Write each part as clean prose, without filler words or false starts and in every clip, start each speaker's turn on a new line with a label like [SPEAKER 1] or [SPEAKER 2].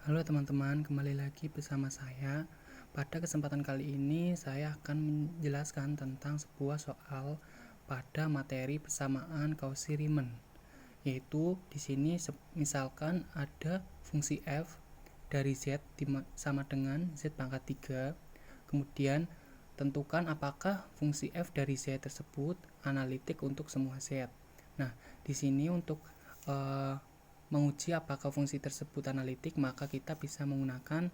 [SPEAKER 1] Halo teman-teman, kembali lagi bersama saya. Pada kesempatan kali ini saya akan menjelaskan tentang sebuah soal pada materi persamaan Cauchy-Riemann. Yaitu di sini misalkan ada fungsi f dari z sama dengan z pangkat 3. Kemudian tentukan apakah fungsi f dari z tersebut analitik untuk semua z. Nah, di sini untuk menguji apakah fungsi tersebut analitik, maka kita bisa menggunakan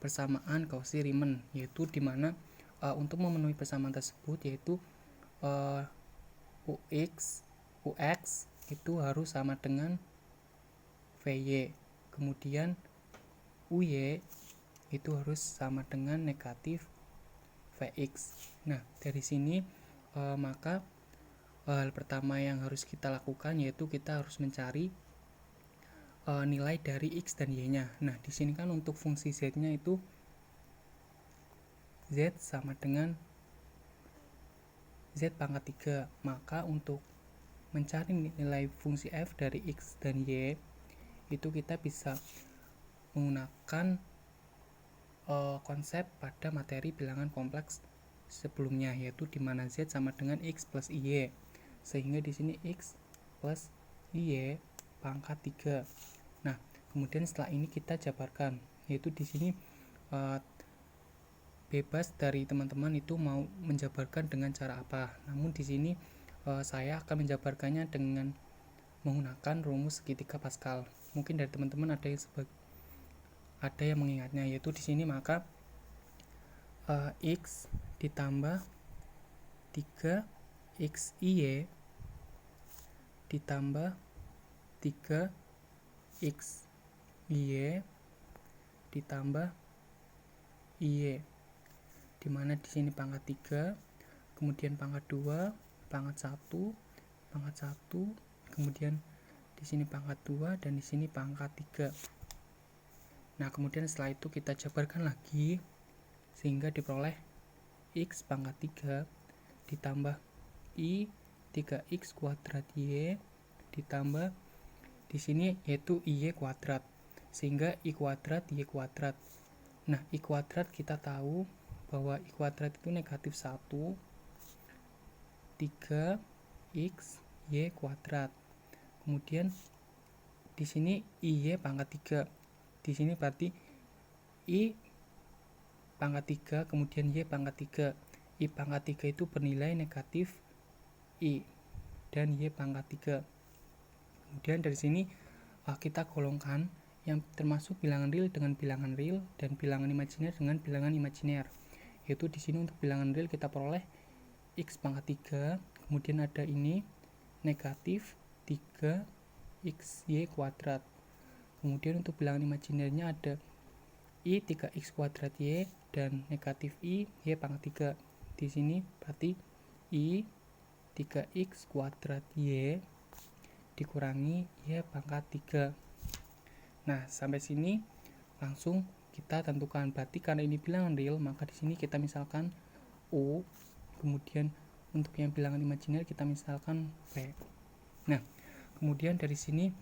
[SPEAKER 1] persamaan Cauchy-Riemann, yaitu dimana untuk memenuhi persamaan tersebut yaitu ux itu harus sama dengan vy, kemudian uy itu harus sama dengan negatif vx. Nah, dari sini maka hal pertama yang harus kita lakukan yaitu kita harus mencari nilai dari x dan y-nya. Nah, di sini kan untuk fungsi z-nya itu z sama dengan z pangkat 3. Maka untuk mencari nilai fungsi f dari x dan y itu kita bisa menggunakan konsep pada materi bilangan kompleks sebelumnya, yaitu di mana z sama dengan x plus y. Sehingga di sini x plus y pangkat 3. Nah, kemudian setelah ini kita jabarkan, yaitu di sini bebas dari teman-teman itu mau menjabarkan dengan cara apa. Namun di sini saya akan menjabarkannya dengan menggunakan rumus segitiga Pascal. Mungkin dari teman-teman ada yang mengingatnya, yaitu di sini maka x ditambah 3xy ditambah 3xy ditambah y, dimana di sini pangkat 3, kemudian pangkat 2, pangkat 1, pangkat 1, kemudian di sini pangkat 2 dan di sini pangkat 3. Nah, kemudian setelah itu kita jabarkan lagi sehingga diperoleh x pangkat 3 ditambah i 3x kuadrat y ditambah di sini yaitu y kuadrat, sehingga i kuadrat y kuadrat. Nah, i kuadrat kita tahu bahwa i kuadrat itu negatif 1 3x y kuadrat. Kemudian di sini y pangkat 3. Di sini berarti i pangkat 3 kemudian y pangkat 3. I pangkat 3 itu bernilai negatif i dan y pangkat 3. Kemudian dari sini kita golongkan yang termasuk bilangan real dengan bilangan real dan bilangan imajiner dengan bilangan imajiner. Yaitu di sini untuk bilangan real kita peroleh x pangkat 3, kemudian ada ini negatif 3xy kuadrat. Kemudian untuk bilangan imajinernya ada i 3x kuadrat y dan negatif y pangkat 3. Di sini berarti i 3x kuadrat y dikurangi y pangkat 3. Nah, sampai sini langsung kita tentukan. Berarti karena ini bilangan real, maka di sini kita misalkan O, kemudian untuk yang bilangan imajiner kita misalkan P. Nah, kemudian dari sini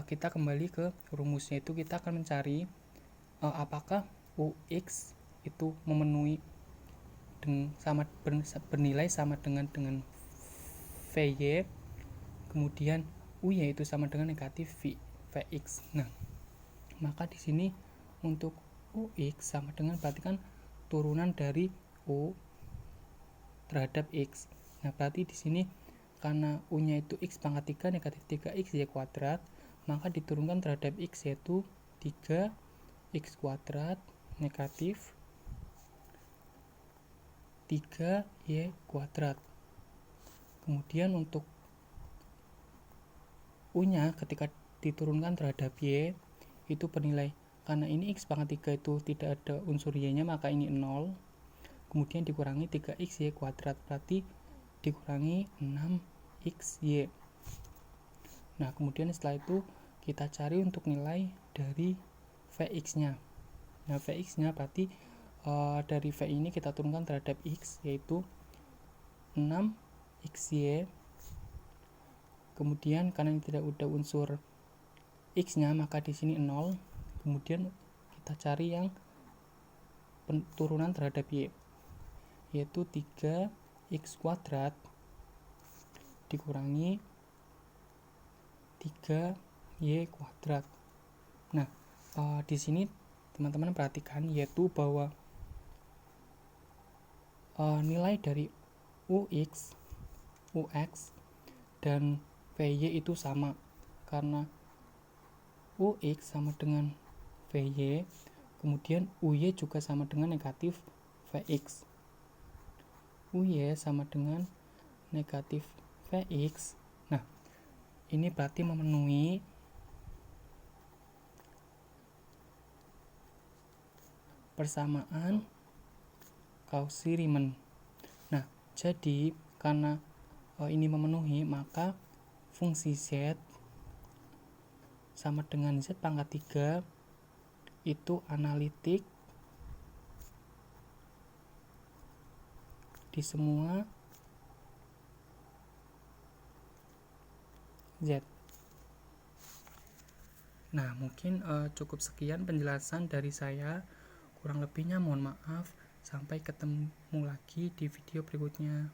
[SPEAKER 1] kita kembali ke rumusnya, itu kita akan mencari apakah UX itu memenuhi bernilai sama dengan VY, kemudian U yaitu sama dengan negatif Vx. Nah, maka di sini untuk Ux sama dengan berarti kan turunan dari U terhadap X. Nah, berarti di sini karena U-nya itu X pangkat 3 negatif 3xy kuadrat, maka diturunkan terhadap X yaitu 3x kuadrat negatif 3y kuadrat. Kemudian untuk U-nya ketika diturunkan terhadap y itu bernilai, karena ini x pangkat 3 itu tidak ada unsur y-nya, maka ini 0. Kemudian dikurangi 3xy kuadrat, berarti dikurangi 6xy. Nah, kemudian setelah itu kita cari untuk nilai dari Vx-nya. Nah, Vx-nya berarti dari V ini kita turunkan terhadap x yaitu 6xy. Kemudian karena ini tidak ada unsur x-nya, maka di sini 0. Kemudian kita cari yang turunan terhadap Y, yaitu 3x kuadrat dikurangi 3y kuadrat. Nah, di sini teman-teman perhatikan yaitu bahwa nilai dari ux, dan vy itu sama, karena ux sama dengan vy, kemudian uy juga sama dengan negatif vx. uy sama dengan negatif vx. Nah, ini berarti memenuhi persamaan Cauchy-Riemann. Nah, jadi karena ini memenuhi, maka fungsi z sama dengan z pangkat 3 itu analitik di semua z. Nah, mungkin cukup sekian penjelasan dari saya. Kurang lebihnya mohon maaf. Sampai ketemu lagi di video berikutnya.